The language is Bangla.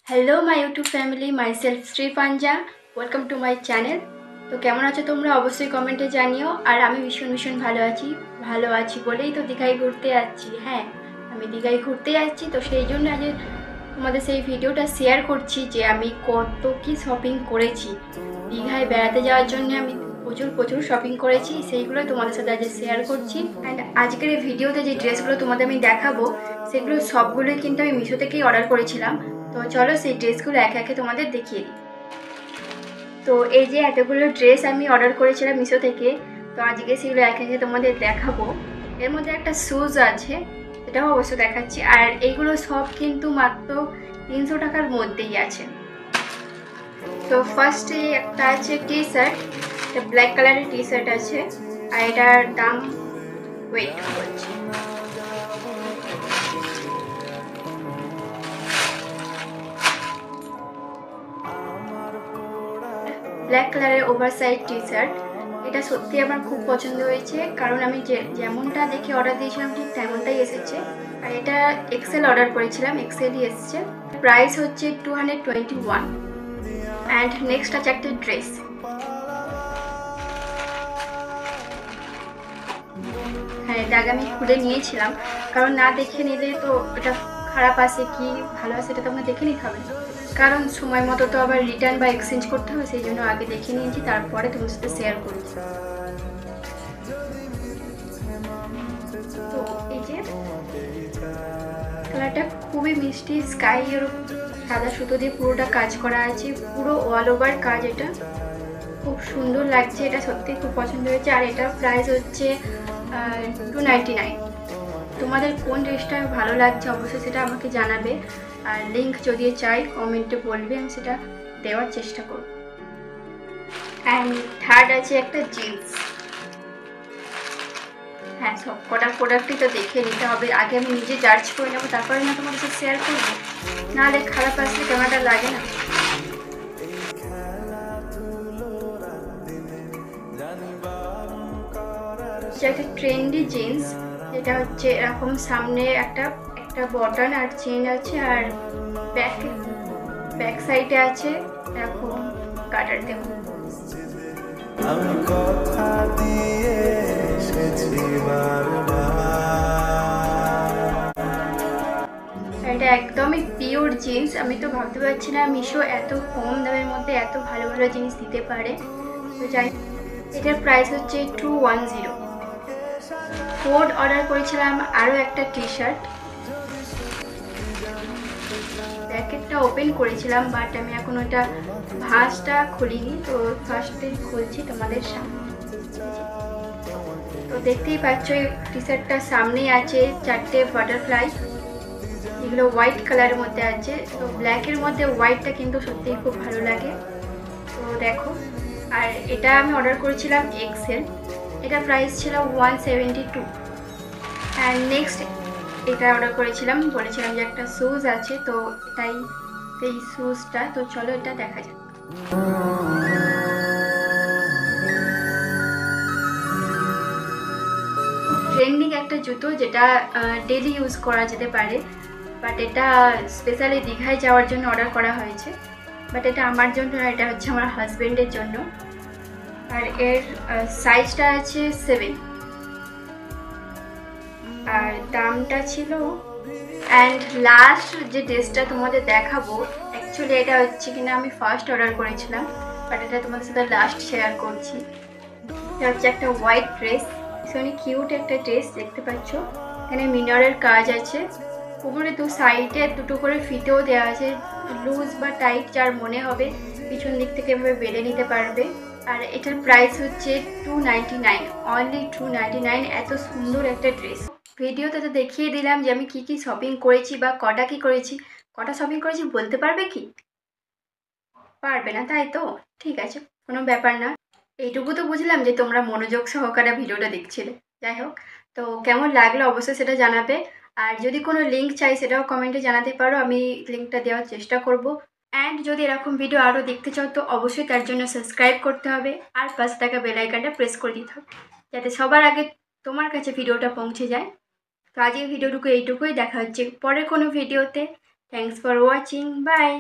Hello my YouTube family, myself Shri Panja. Welcome to my channel. তো কেমন আছো তোমরা অবশ্যই কমেন্টে জানিও। আর আমি ভীষণ ভালো আছি বলেই তো দীঘায় ঘুরতে যাচ্ছি। হ্যাঁ, আমি দীঘায় ঘুরতে যাচ্ছি, তো সেই জন্য আজ তোমাদের সেই ভিডিওটা শেয়ার করছি যে আমি কত কি শপিং করেছি। দীঘায় বেড়াতে যাওয়ার জন্য আমি প্রচুর শপিং করেছি, সেইগুলো তোমাদের সাথে আজ শেয়ার করছি। অ্যান্ড আজকের এই ভিডিওতে যে ড্রেসগুলো তোমাদের আমি দেখাবো, সেগুলো সবগুলোই কিন্তু আমি মিশো থেকেই অর্ডার করেছিলাম। তো চলো সেই ড্রেসগুলো একে একে তোমাদের দেখিয়ে দিই। তো এই যে এতগুলো ড্রেস আমি অর্ডার করেছিলাম মিশো থেকে, তো আজকে সেগুলো একে একে তোমাদের দেখাবো। এর মধ্যে একটা শুজ আছে, এটাও অবশ্য দেখাচ্ছি। আর এইগুলো সব কিন্তু মাত্র 300 টাকার মধ্যেই আছে। তো ফার্স্টে একটা আছে টি শার্ট, এটা ব্ল্যাক কালারের টি শার্ট আছে। আর এটার দাম ওয়েট করছে, ব্ল্যাক কালারের ওভারসাইজ টি শার্ট। এটা সত্যি আমার খুব পছন্দ হয়েছে, কারণ আমি যেমনটা দেখে অর্ডার দিয়েছিলাম ঠিক তেমনটাই এসেছে। আর এটা এক্সেল অর্ডার করেছিলাম, এক্সেলই এসেছে। প্রাইস হচ্ছে 221। অ্যান্ড নেক্সট আছে একটা ড্রেস। হ্যাঁ, এটা আগে আমি খুলে নিয়েছিলাম, কারণ না দেখে নিলে তো এটা খারাপ আসে কি ভালো আসে এটা তো আমরা দেখে নিতে হবে, কারণ সময় মতো তো আবার রিটার্ন বা এক্সচেঞ্জ করতে হবে। সেই জন্য আগে দেখে নিয়েছি, তারপরে তোমার সাথে শেয়ার করছি। তো এই যে কালারটা খুবই মিষ্টি স্কাই এর সাদা সুতো দিয়ে পুরোটা কাজ করা আছে, পুরো অল ওভার কাজ। এটা খুব সুন্দর লাগছে, এটা সত্যি খুব পছন্দ হয়েছে। আর এটার প্রাইস হচ্ছে 299। তোমাদের কোন ড্রেসটা ভালো লাগছে অবশ্যই সেটা আমাকে জানাবে। আর লিঙ্ক যদি চাই কমেন্টে বলবে, আমি সেটা দেওয়ার চেষ্টা করব। অ্যান্ড থার্ড আছে একটা জিন্স। হ্যাঁ, সব কটা প্রোডাক্টই তো দেখে নিতে হবে, আগে আমি নিজে জাজ করে নেবো, তারপরে না তোমার সাথে শেয়ার করবো, নাহলে খারাপ আসলে কেমনটা লাগে না। একটা ট্রেন্ডি জিন্স, যেটা হচ্ছে এরকম সামনে একটা একটা বটন আর চেন আছে, আর ব্যাক সাইডে আছে এরকম কাটার দেওয়া। আমি কথা দিয়ে এসেছি এটা একদমই পিওর জিন্স। আমি তো ভাবতে পারছি না মিশো এত কম দামের মধ্যে এত ভালো জিনিস দিতে পারে। তো যাই, এটার প্রাইস হচ্ছে 210। কোড অর্ডার করেছিলাম আরও একটা টি শার্ট, প্যাকেটটা ওপেন করেছিলাম, বাট আমি এখন ওটা ভাঁজটা খুলিনি, তো ফার্স্টে খুলছি তোমাদের সামনে। তো দেখতেই পাচ্ছ এই টি শার্টটার সামনেই আছে 4টে বাটারফ্লাই, এগুলো হোয়াইট কালারের মধ্যে আছে। তো ব্ল্যাকের মধ্যে হোয়াইটটা কিন্তু সত্যিই খুব ভালো লাগে। তো দেখো, আর এটা আমি অর্ডার করেছিলাম এক্সেল, এটা প্রাইস ছিল 172। অ্যান্ড নেক্সট এটা অর্ডার করেছিলাম, বলেছিলাম যে একটা শুজ আছে, তো এটাই সেই শুজটা। তো চলো এটা দেখা যাক। ট্রেন্ডিং একটা জুতো, যেটা ডেলি ইউজ করা যেতে পারে, বাট এটা স্পেশালি দীঘায় যাওয়ার জন্য অর্ডার করা হয়েছে। বাট এটা আমার জন্য না, এটা হচ্ছে আমার হাজবেন্ডের জন্য। আর এর সাইজটা আছে 7, আর দামটা ছিল। অ্যান্ড লাস্ট যে ড্রেসটা তোমাদের দেখাবো, অ্যাকচুয়ালি এটা হচ্ছে কিনা আমি ফার্স্ট অর্ডার করেছিলাম, বাট এটা তোমাদের সাথে লাস্ট শেয়ার করছি। এটা হচ্ছে একটা হোয়াইট ড্রেস, ভীষণই কিউট একটা ড্রেস, দেখতে পাচ্ছ এখানে মিনারের কাজ আছে, উপরে দু সাইডে দুটো করে ফিতেও দেওয়া আছে, লুজ বা টাইট যার মনে হবে পিছন দিক থেকে এভাবে বেঁধে নিতে পারবে। আর এটার প্রাইস হচ্ছে 299, অনলি 299। এত সুন্দর একটা ড্রেস। ভিডিওতে তো দেখিয়ে দিলাম যে আমি কি শপিং করেছি বা কটা শপিং করেছি, বলতে পারবে কি? পারবে না, তাই তো? ঠিক আছে, কোনো ব্যাপার না। এইটুকু তো বুঝলাম যে তোমরা মনোযোগ সহকারে ভিডিওটা দেখছিলে। যাই হোক, তো কেমন লাগলো অবশ্যই সেটা জানাবে। আর যদি কোনো লিঙ্ক চাই সেটাও কমেন্টে জানাতে পারো, আমি লিঙ্কটা দেওয়ার চেষ্টা করব। অ্যান্ড যদি এরকম ভিডিও আরও দেখতে চাও তো অবশ্যই তার জন্য সাবস্ক্রাইব করতে হবে, আর পাশে থাকা বেল আইকনটা প্রেস করে দিতে হবে, যাতে সবার আগে তোমার কাছে ভিডিওটা পৌঁছে যায়। তো আজকের ভিডিওটুকু এইটুকুই, দেখা হচ্ছে পরের কোনো ভিডিওতে। Thanks for watching, by.